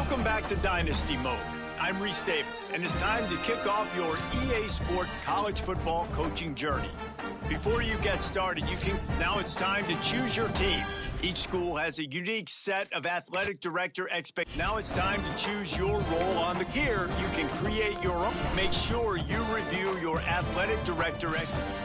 Welcome back to Dynasty Mode. I'm Reese Davis, and it's time to kick off your EA Sports college football coaching journey. Before you get started, now it's time to choose your team. Each school has a unique set of athletic director expectations. Now it's time to choose your role on the gear. You can create your own. Make sure you review your athletic director expectations.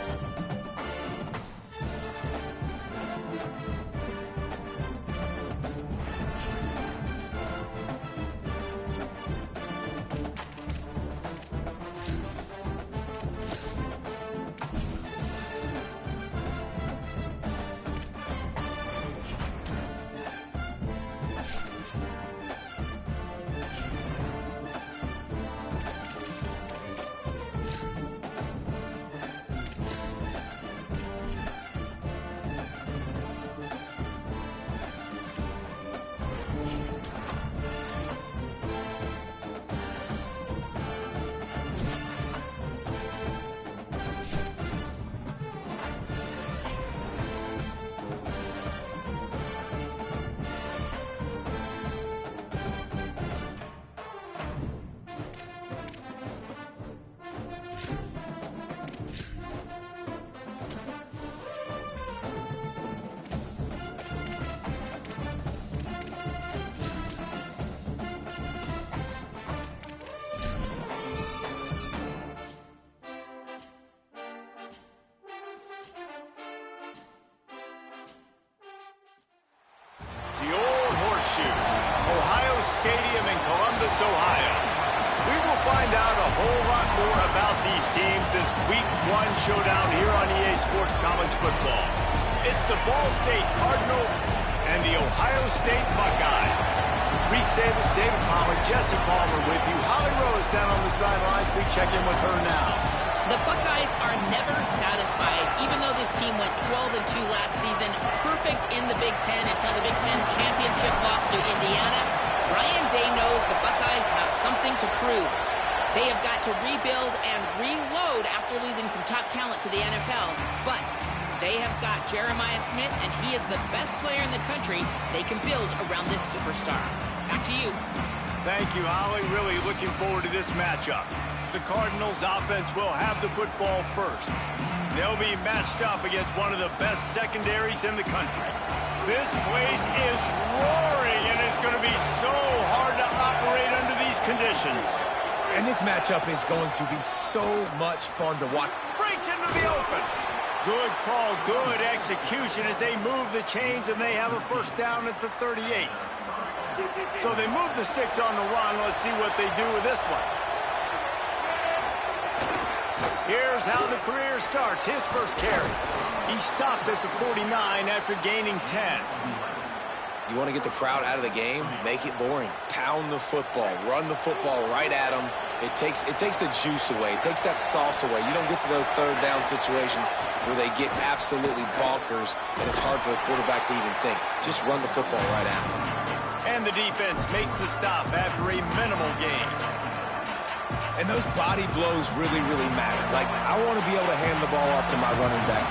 Ohio. We will find out a whole lot more about these teams this Week 1 showdown here on EA Sports College Football. It's the Ball State Cardinals and the Ohio State Buckeyes. Reese Davis, David Palmer, Jesse Palmer with you. Holly Rose down on the sidelines. We check in with her now. The Buckeyes are never satisfied, even though this team went 12-2 last season, perfect in the Big Ten until the Big Ten championship loss to Indiana. Ryan Day knows the Buckeyes have something to prove. They have got to rebuild and reload after losing some top talent to the NFL. But they have got Jeremiah Smith, and he is the best player in the country. They can build around this superstar. Back to you. Thank you, Holly. Really looking forward to this matchup. The Cardinals offense will have the football first. They'll be matched up against one of the best secondaries in the country. This place is roaring, and it's going to be so hard to operate under these conditions. And this matchup is going to be so much fun to watch. Breaks into the open. Good call, good execution as they move the chains, and they have a first down at the 38. So they move the sticks on the run. Let's see what they do with this one. Here's how the career starts. His first carry. He stopped at the 49 after gaining 10. You want to get the crowd out of the game? Make it boring. Pound the football. Run the football right at them. It takes the juice away. It takes that sauce away. You don't get to those third down situations where they get absolutely bonkers, and it's hard for the quarterback to even think. Just run the football right at them. And the defense makes the stop after a minimal gain. And those body blows really, really matter. Like, I want to be able to hand the ball off to my running back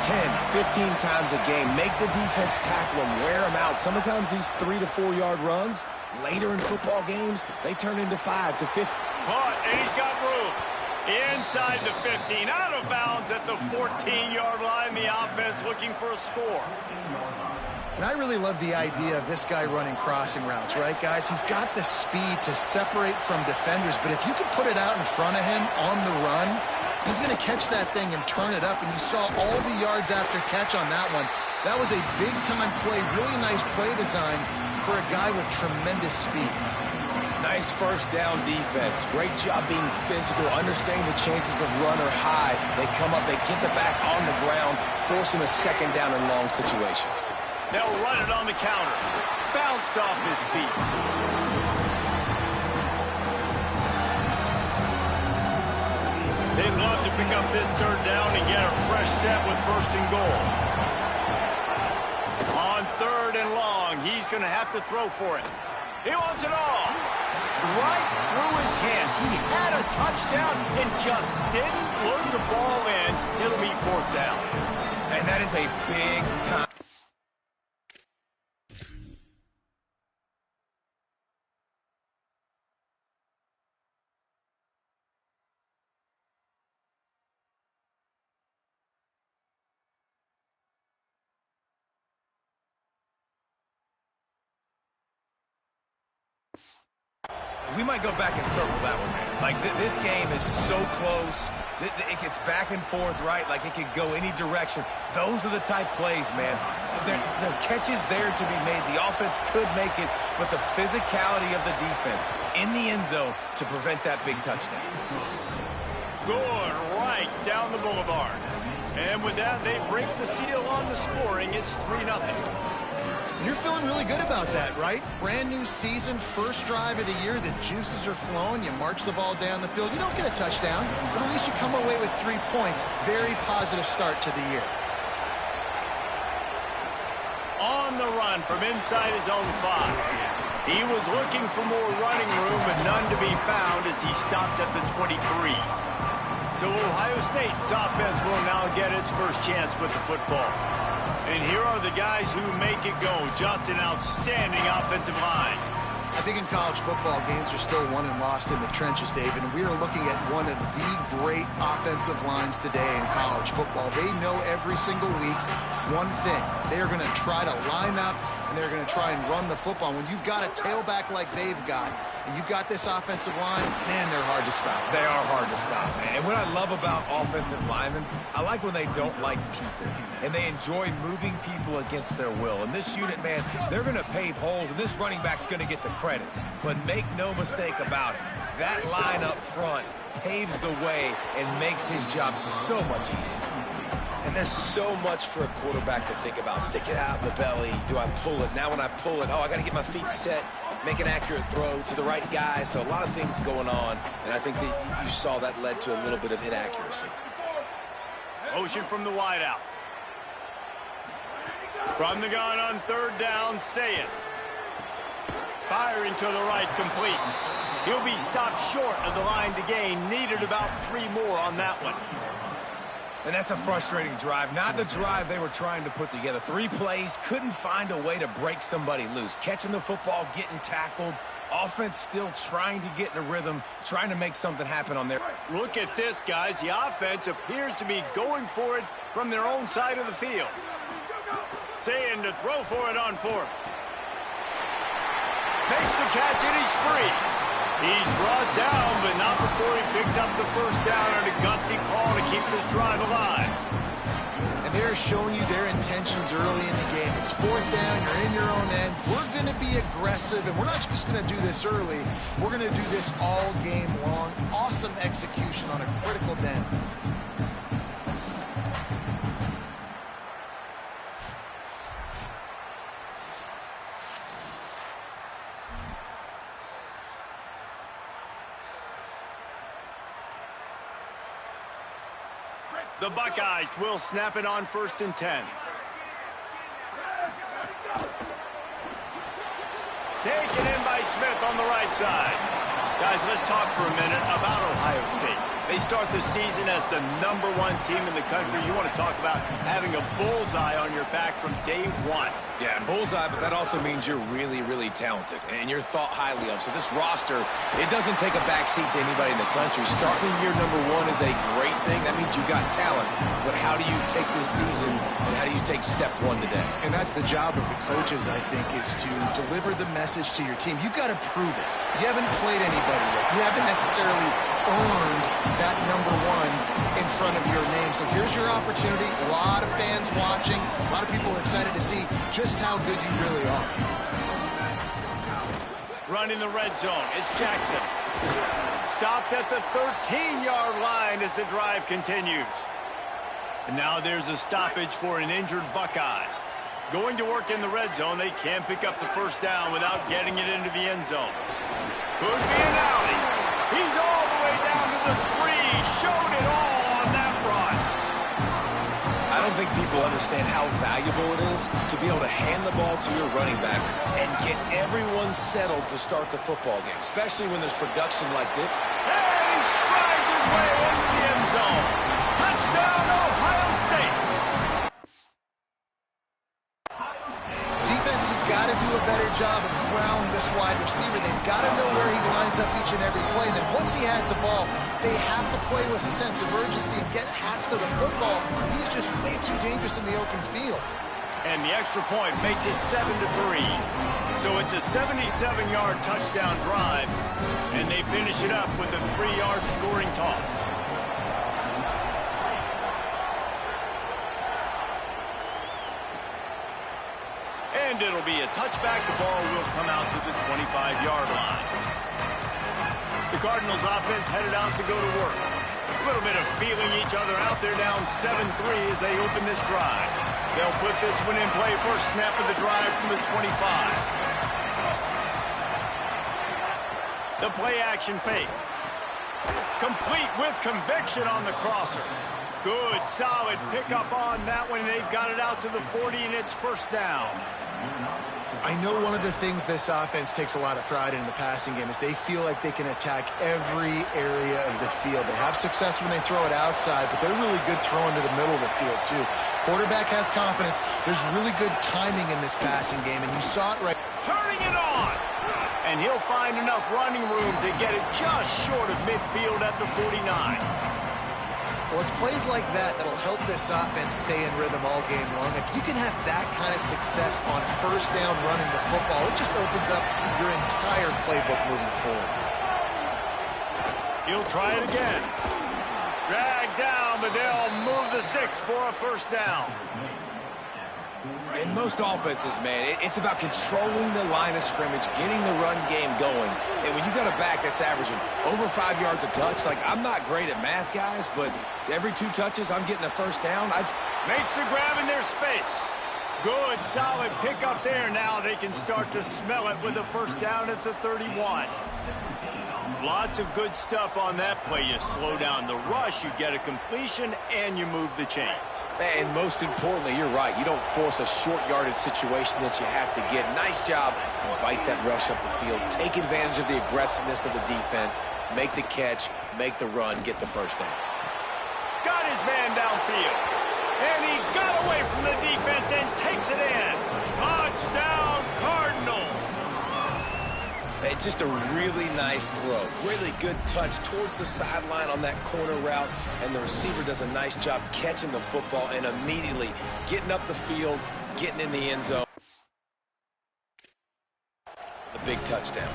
10, 15 times a game. Make the defense tackle them, wear them out. Sometimes these 3 to 4 yard runs, later in football games, they turn into 5 to 15. Caught, and he's got room. Inside the 15, out of bounds at the 14-yard line. The offense looking for a score. And I really love the idea of this guy running crossing routes, right, guys? He's got the speed to separate from defenders, but if you can put it out in front of him on the run, he's going to catch that thing and turn it up, and you saw all the yards after catch on that one. That was a big-time play, really nice play design for a guy with tremendous speed. Nice first down defense. Great job being physical, understanding the chances of run are high. They come up, they get the back on the ground, forcing a second down and long situation. They'll run it on the counter. Bounced off his feet. They'd love to pick up this third down and get a fresh set with first and goal. On third and long, he's going to have to throw for it. He wants it all. Right through his hands. He had a touchdown and just didn't load the ball in. It'll be fourth down. And that is a big time. we might go back and circle that one, man. Like, this game is so close. It gets back and forth, right? Like, it could go any direction. Those are the type plays, man. The catch is there to be made. The offense could make it, but the physicality of the defense in the end zone to prevent that big touchdown. Good, right down the boulevard. And with that, they break the seal on the scoring. It's 3-0. You're feeling really good about that, right? Brand new season, first drive of the year. The juices are flowing. You march the ball down the field. You don't get a touchdown, but at least you come away with 3 points. Very positive start to the year. On the run from inside his own 5. He was looking for more running room, but none to be found as he stopped at the 23. So Ohio State's offense will now get its first chance with the football. And here are the guys who make it go. Just an outstanding offensive line. I think in college football, games are still won and lost in the trenches, David, and we are looking at one of the great offensive lines today in college football. They know every single week one thing. They are going to try to line up, and they're going to try and run the football. When you've got a tailback like they've got, and you've got this offensive line, man, they're hard to stop. They are hard to stop, man. And what I love about offensive linemen, I like when they don't like people, and they enjoy moving people against their will. And this unit, man, they're going to pave holes, and this running back's going to get the credit. But make no mistake about it, that line up front paves the way and makes his job so much easier. And there's so much for a quarterback to think about. Stick it out in the belly. Do I pull it? Now when I pull it, I got to get my feet set, make an accurate throw to the right guy. So a lot of things going on, and I think that you saw that led to a little bit of inaccuracy. Motion from the wideout. From the gun on third down, Sayin. Firing to the right, complete. He'll be stopped short of the line to gain. Needed about 3 more on that one. And that's a frustrating drive. Not the drive they were trying to put together. 3 plays, couldn't find a way to break somebody loose. Catching the football, getting tackled. Offense still trying to get in a rhythm, trying to make something happen on their... Look at this, guys. The offense appears to be going for it from their own side of the field. Sayin to throw for it on 4th. Makes the catch, and he's free. He's brought down, but not before he picks up the first down on a gutsy call to keep this drive alive. And they're showing you their intentions early in the game. It's 4th down, you're in your own end. We're going to be aggressive, and we're not just going to do this early. We're going to do this all game long. Awesome execution on a critical down. The Buckeyes will snap it on 1st and 10. Taken in by Smith on the right side. Guys, let's talk for a minute about Ohio State. They start the season as the #1 team in the country. You want to talk about having a bullseye on your back from day 1. Yeah, bullseye, but that also means you're really, really talented, and you're thought highly of. So this roster, it doesn't take a backseat to anybody in the country. Starting year #1 is a great thing. That means you got talent. But how do you take this season, and how do you take step 1 today? And that's the job of the coaches, I think, is to deliver the message to your team. You've got to prove it. You haven't played anybody yet. You haven't necessarily earned that #1 in front of your name. So here's your opportunity. A lot of fans watching. A lot of people excited to see just how good you really are. Running the red zone. It's Jackson. Stopped at the 13-yard line as the drive continues. And now there's a stoppage for an injured Buckeye. Going to work in the red zone. They can't pick up the first down without getting it into the end zone. Could be an alley. He's all the way down to the 3. Showed it all on that run. I don't think people understand how valuable it is to be able to hand the ball to your running back and get everyone settled to start the football game, especially when there's production like this. And he strides his way into the end zone. Touchdown, Ohio State. Defense has got to do a better job of corralling this wide receiver. They've got to know where he lines up each and every play. And then once he has the ball, they have to play with a sense of urgency and get hats to the football. He's just way too dangerous in the open field. And the extra point makes it 7-3. So it's a 77-yard touchdown drive, and they finish it up with a 3-yard scoring toss. And it'll be a touchback. The ball will come out to the 25-yard line. The Cardinals offense headed out to go to work. A little bit of feeling each other out. They're down 7-3 as they open this drive. They'll put this one in play. First snap of the drive from the 25. The play action fake. Complete with conviction on the crosser. Good, solid pickup on that one. They've got it out to the 40, and it's first down. I know one of the things this offense takes a lot of pride in the passing game is they feel like they can attack every area of the field. They have success when they throw it outside, but they're really good throwing to the middle of the field, too. Quarterback has confidence. There's really good timing in this passing game, and you saw it right. Turning it on! And he'll find enough running room to get it just short of midfield at the 49. Well, it's plays like that that'll help this offense stay in rhythm all game long. If you can have that kind of success on first down running the football, it just opens up your entire playbook moving forward. He'll try it again. Drag down, but they'll move the sticks for a first down. In most offenses, man, it's about controlling the line of scrimmage, getting the run game going. And when you got a back that's averaging over 5 yards a touch, like, I'm not great at math, guys, but every 2 touches, I'm getting a first down. Makes the grab in their space. Good, solid pickup there. Now they can start to smell it with a first down at the 31. Lots of good stuff on that play. You slow down the rush, you get a completion, and you move the chains. And most importantly, you're right. You don't force a short yardage situation that you have to get. Nice job. Invite that rush up the field. Take advantage of the aggressiveness of the defense. Make the catch, make the run, get the first down. Got his man downfield. And he got away from the defense and takes it in. Touchdown, Cardinals. It's just a really nice throw. Really good touch towards the sideline on that corner route, and the receiver does a nice job catching the football and immediately getting up the field, getting in the end zone. A big touchdown.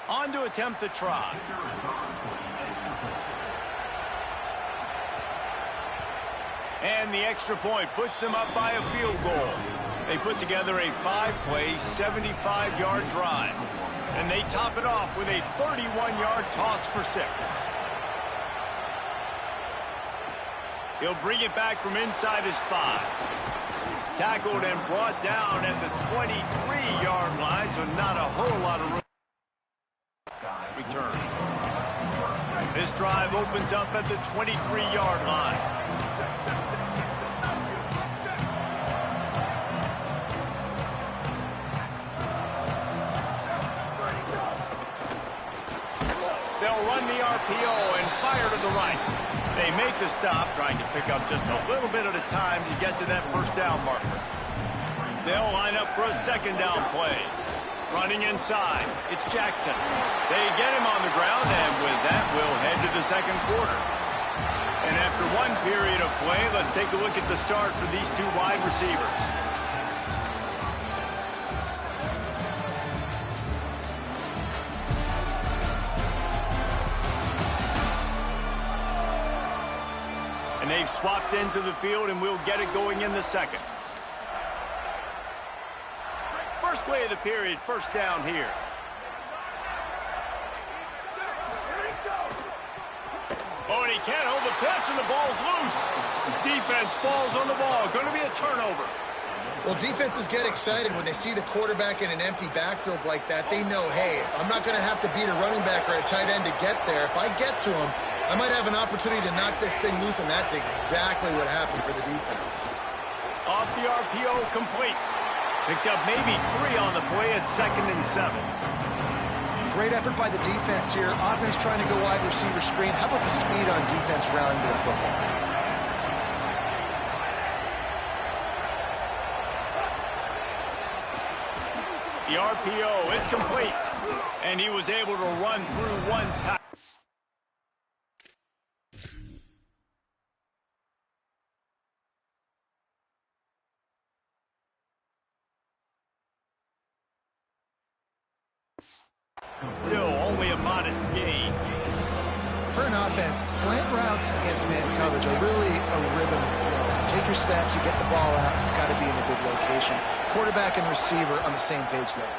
On to attempt the try. And the extra point puts them up by a field goal. They put together a 5-play, 75-yard drive. And they top it off with a 31-yard toss for 6. He'll bring it back from inside his 5. Tackled and brought down at the 23-yard line, so not a whole lot of room. Return. This drive opens up at the 23-yard line. They'll run the RPO and fire to the right. They make the stop, trying to pick up just a little bit at a time to get to that first down marker. They'll line up for a second down play. Running inside, it's Jackson. They get him on the ground, and with that, we'll head to the second quarter. And after one period of play, let's take a look at the start for these 2 wide receivers. And they've swapped ends of the field, and we'll get it going in the second. First play of the period, first down here. Oh, and he can't hold the pitch, and the ball's loose. Defense falls on the ball. Going to be a turnover. Well, defenses get excited when they see the quarterback in an empty backfield like that. They know, hey, I'm not going to have to beat a running back or a tight end to get there. If I get to him, I might have an opportunity to knock this thing loose, and that's exactly what happened for the defense. Off the RPO, complete. Picked up maybe 3 on the play at 2nd and 7. Great effort by the defense here. Offense trying to go wide receiver screen. How about the speed on defense rallying to the football? The RPO, it's complete. And he was able to run through one time. Still only a modest gain. For an offense, slant routes against man coverage are really a rhythm flow. Take your steps, you get the ball out, it's got to be in a good location. Quarterback and receiver on the same page there.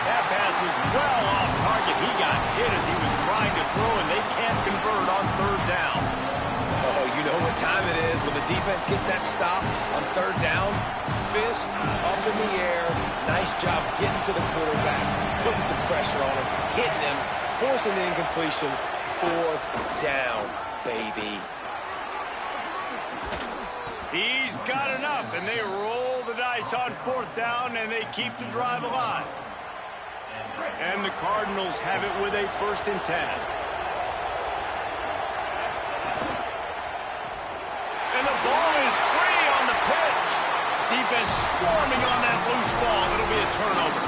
That pass is well off target. He got hit as he was trying to throw, and they can't convert on 3rd down. Oh, you know what time it is when the defense gets that stop on 3rd down. Fist up in the air. Nice job getting to the quarterback, putting some pressure on him, hitting him, forcing the incompletion. 4th down, baby. He's got enough, and they roll the dice on 4th down, and they keep the drive alive. And the Cardinals have it with a 1st and 10. And the ball is free on the pitch. Defense swarming on that loose ball. It'll be a turnover.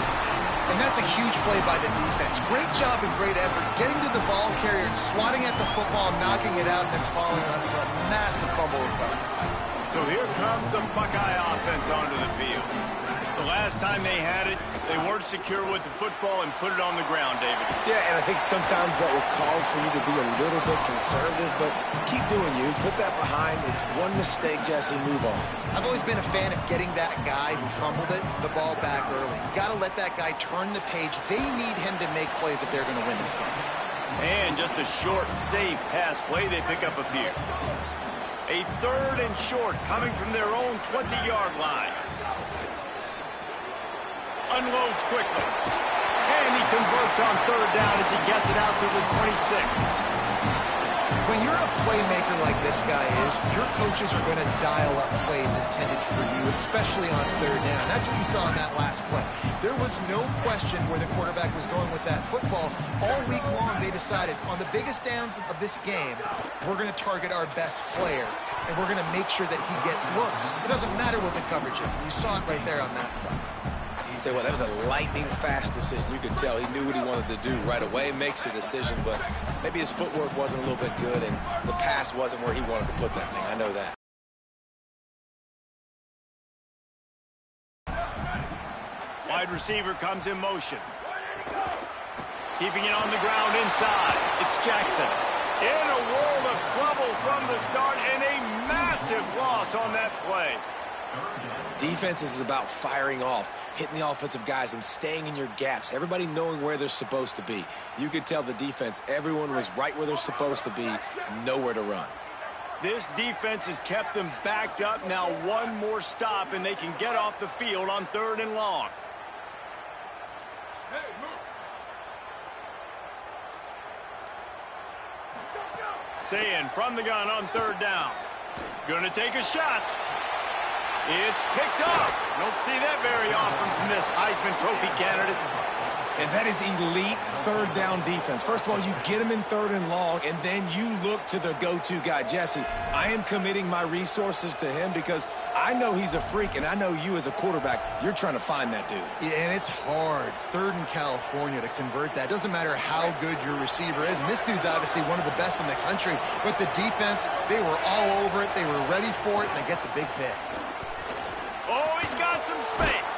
And that's a huge play by the defense. Great job and great effort getting to the ball carrier and swatting at the football, knocking it out, and then falling on for a massive fumble recovery. So here comes the Buckeye offense onto the field. The last time they had it, they weren't secure with the football and put it on the ground, David. Yeah, and I think sometimes that will cause for you to be a little bit conservative, but keep doing you. Put that behind. It's one mistake, Jesse. Move on. I've always been a fan of getting that guy who fumbled it, the ball back early. You got to let that guy turn the page. They need him to make plays if they're going to win this game. And just a short, safe pass play, they pick up a few. A 3rd and short coming from their own 20-yard line. Unloads quickly. And he converts on 3rd down as he gets it out to the 26. When you're a playmaker like this guy is, your coaches are going to dial up plays intended for you, especially on 3rd down. That's what you saw in that last play. There was no question where the quarterback was going with that football. All week long, they decided on the biggest downs of this game, we're going to target our best player, and we're going to make sure that he gets looks. It doesn't matter what the coverage is, and you saw it right there on that play. Tell you what, that was a lightning-fast decision. You could tell he knew what he wanted to do right away, makes the decision, but maybe his footwork wasn't a little bit good, and the pass wasn't where he wanted to put that thing. I know that. Wide receiver comes in motion. Keeping it on the ground inside. It's Jackson. In a world of trouble from the start, and a massive loss on that play. Defense is about firing off, hitting the offensive guys and staying in your gaps, everybody knowing where they're supposed to be. You could tell the defense, everyone was right where they're supposed to be, nowhere to run. This defense has kept them backed up. Now one more stop, and they can get off the field on 3rd and long. Saying from the gun on 3rd down. Gonna take a shot. It's picked up. Don't see that very often from this Heisman Trophy candidate. And that is elite 3rd down defense. First of all, you get him in 3rd and long, and then you look to the go-to guy, Jesse. I am committing my resources to him because I know he's a freak, and I know you as a quarterback, you're trying to find that dude. Yeah, and it's hard, 3rd in California, to convert that. Doesn't matter how good your receiver is, and this dude's obviously one of the best in the country, but the defense, they were all over it, they were ready for it, and they get the big pick. Oh, he's got some space.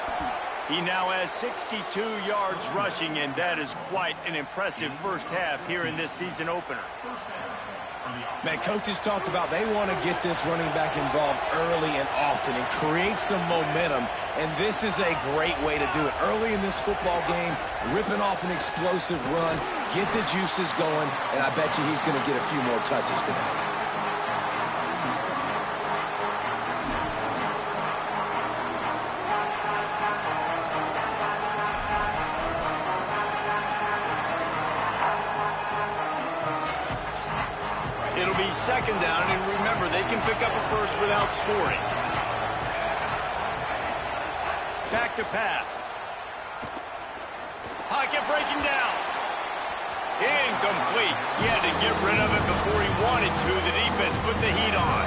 He now has 62 yards rushing, and that is quite an impressive first half here in this season opener. Man, coaches talked about they want to get this running back involved early and often and create some momentum, and this is a great way to do it. Early in this football game, ripping off an explosive run, get the juices going, and I bet you he's going to get a few more touches today. It'll be 2nd down, and remember, they can pick up a first without scoring. back to pass. Pocket breaking down. Incomplete. He had to get rid of it before he wanted to. The defense put the heat on.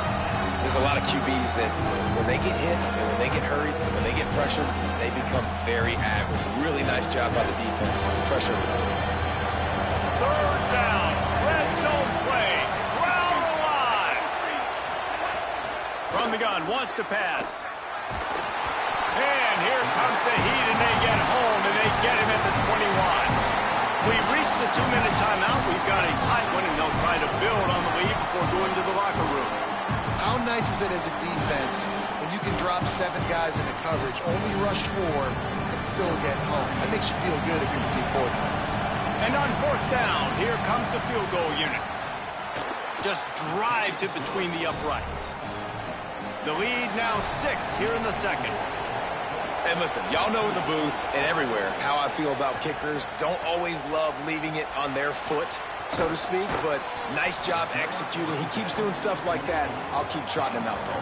There's a lot of QBs that when they get hit and when they get hurried and when they get pressured, they become very average. Really nice job by the defense. Pressure the quarterback. Third down. Red zone play. Crowd alive. From the gun. Wants to pass. And here comes the heat, and they get home, and they get him at the 21. We've reached the 2-minute timeout. We've got a tight one, and they'll try to build on the lead before going to the locker room. How nice is it as a defense when you can drop 7 guys into coverage, only rush 4, and still get home? That makes you feel good if you're the D coordinator. And on fourth down, here comes the field goal unit. Just drives it between the uprights. The lead now 6 here in the second. And listen, y'all know in the booth and everywhere how I feel about kickers. Don't always love leaving it on their foot, so to speak, but nice job executing. He keeps doing stuff like that. I'll keep trotting him out there.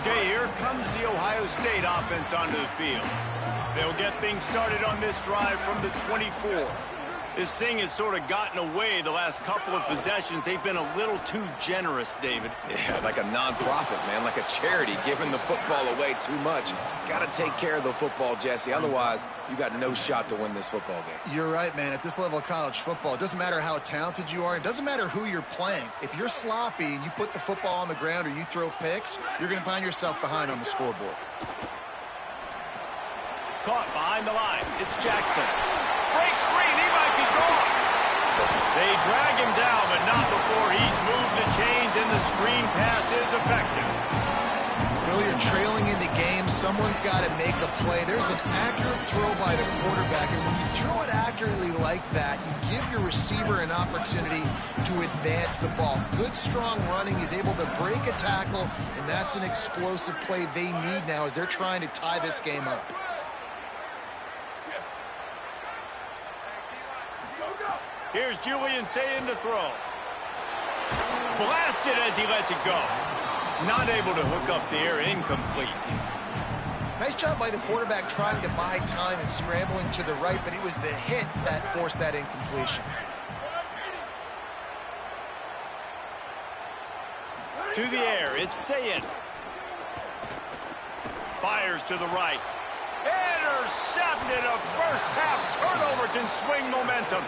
Okay, here comes the Ohio State offense onto the field. They'll get things started on this drive from the 24. This thing has sort of gotten away the last couple of possessions. They've been a little too generous, David. Yeah, like a non-profit, man, like a charity, giving the football away too much. Got to take care of the football, Jesse. Otherwise, you got no shot to win this football game. You're right, man. At this level of college football, it doesn't matter how talented you are. It doesn't matter who you're playing. If you're sloppy and you put the football on the ground or you throw picks, you're going to find yourself behind on the scoreboard. Caught behind the line. It's Jackson. Breaks free, and he might be gone. They drag him down, but not before he's moved the chains, and the screen pass is effective. Well, you're trailing in the game. Someone's got to make a play. There's an accurate throw by the quarterback, and when you throw it accurately like that, you give your receiver an opportunity to advance the ball. Good, strong running. He's able to break a tackle, and that's an explosive play they need now as they're trying to tie this game up. Here's Julian Sayin to throw. Blasted as he lets it go. Not able to hook up there, incomplete. Nice job by the quarterback trying to buy time and scrambling to the right, but it was the hit that forced that incompletion. To the air, it's Sayin. Fires to the right. Intercepted. A first half turnover can swing momentum.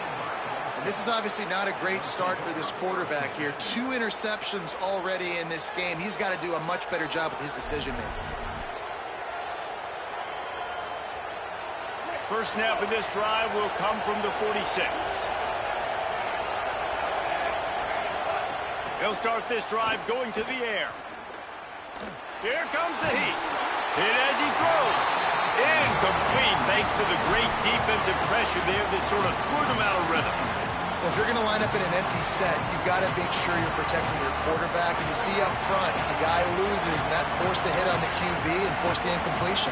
And this is obviously not a great start for this quarterback here. 2 interceptions already in this game. He's got to do a much better job with his decision-making. First snap of this drive will come from the 46. He'll start this drive going to the air. Here comes the heat. Hit as he throws. Incomplete thanks to the great defensive pressure there that sort of threw them out of rhythm. Well, if you're going to line up in an empty set, you've got to make sure you're protecting your quarterback. And you see up front, a guy loses, and that forced the hit on the QB and forced the incompletion.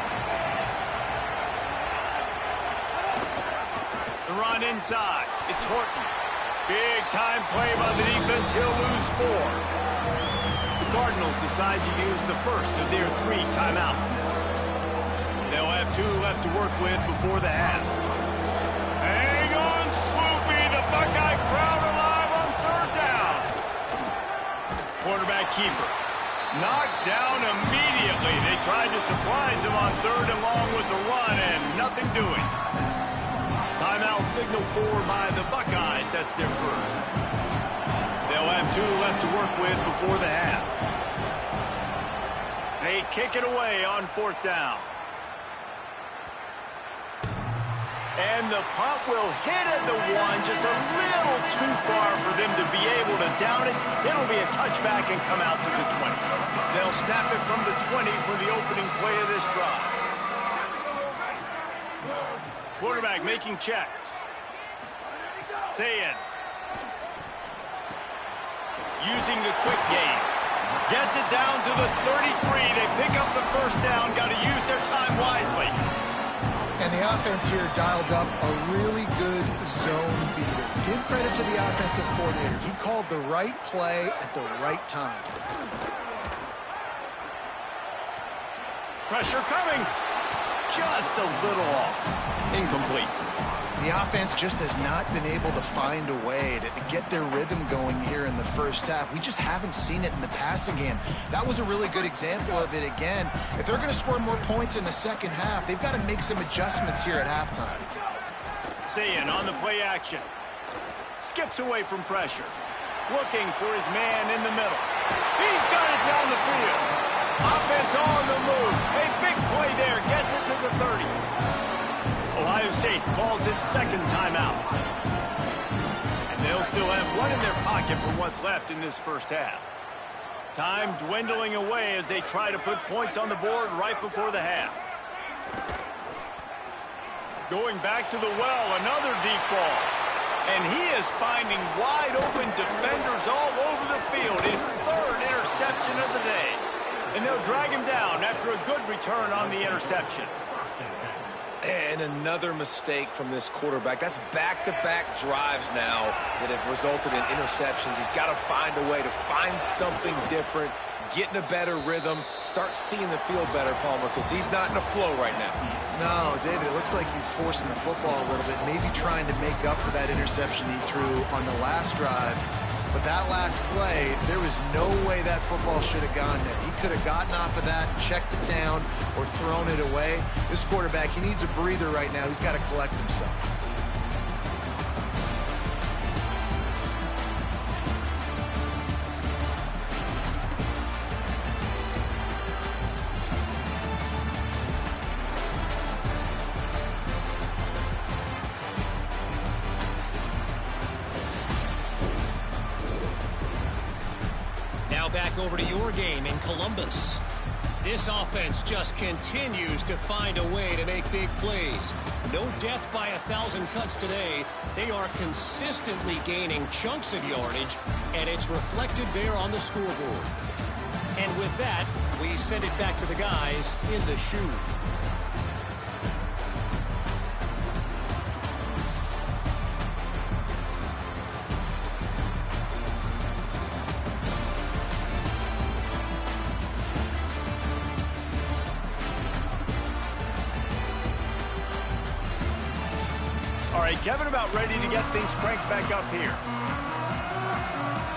The run inside. It's Horton. Big time play by the defense. He'll lose 4. The Cardinals decide to use the first of their 3 timeouts. They'll have 2 left to work with before the half. Hang on, Swoopy. The Buckeye crowd alive on third down. Quarterback keeper. Knocked down immediately. They tried to surprise him on third and long with the run, and nothing doing. Timeout signal for by the Buckeyes. That's their first. They'll have 2 left to work with before the half. They kick it away on fourth down. And the punt will hit at the 1, just a little too far for them to be able to down it. It'll be a touchback and come out to the 20. They'll snap it from the 20 for the opening play of this drive. Quarterback making checks. Sayin. Using the quick game. Gets it down to the 33. They pick up the first down. Got to use their time wisely. And the offense here dialed up a really good zone beater. Give credit to the offensive coordinator. He called the right play at the right time. Pressure coming. Just a little off. Incomplete. The offense just has not been able to find a way to get their rhythm going here in the first half. We just haven't seen it in the passing game. That was a really good example of it again. If they're going to score more points in the second half, they've got to make some adjustments here at halftime. Sayan on the play action. Skips away from pressure. Looking for his man in the middle. He's got it down the field. Offense on the move. A big play there. Gets it to the 30. Ohio State calls its second timeout. And they'll still have one in their pocket for what's left in this first half. Time dwindling away as they try to put points on the board right before the half. Going back to the well, another deep ball. And he is finding wide open defenders all over the field. His third interception of the day. And they'll drag him down after a good return on the interception. And another mistake from this quarterback. That's back-to-back drives now that have resulted in interceptions. He's got to find a way to find something different, get in a better rhythm, start seeing the field better, Palmer, because he's not in a flow right now. No, David, it looks like he's forcing the football a little bit, maybe trying to make up for that interception he threw on the last drive. But that last play, there was no way that football should have gone there. He could have gotten off of that, checked it down, or thrown it away. This quarterback, he needs a breather right now. He's got to collect himself. Back over to your game in Columbus. This offense just continues to find a way to make big plays. No death by 1,000 cuts today. They are consistently gaining chunks of yardage, and it's reflected there on the scoreboard. And with that, we send it back to the guys in the shoe. All right, Kevin about ready to get things cranked back up here.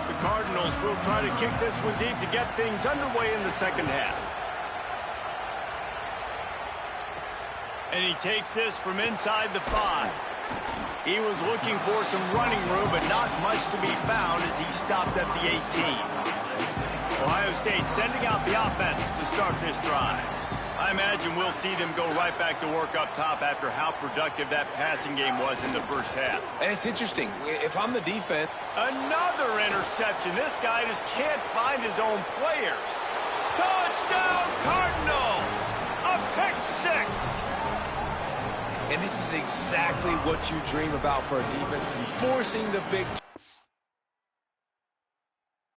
The Cardinals will try to kick this one deep to get things underway in the second half. And he takes this from inside the 5. He was looking for some running room, but not much to be found as he stopped at the 18. Ohio State sending out the offense to start this drive. I imagine we'll see them go right back to work up top after how productive that passing game was in the first half. And it's interesting. If I'm the defense... Another interception. This guy just can't find his own players. Touchdown, Cardinals! A pick 6. And this is exactly what you dream about for a defense, forcing the big...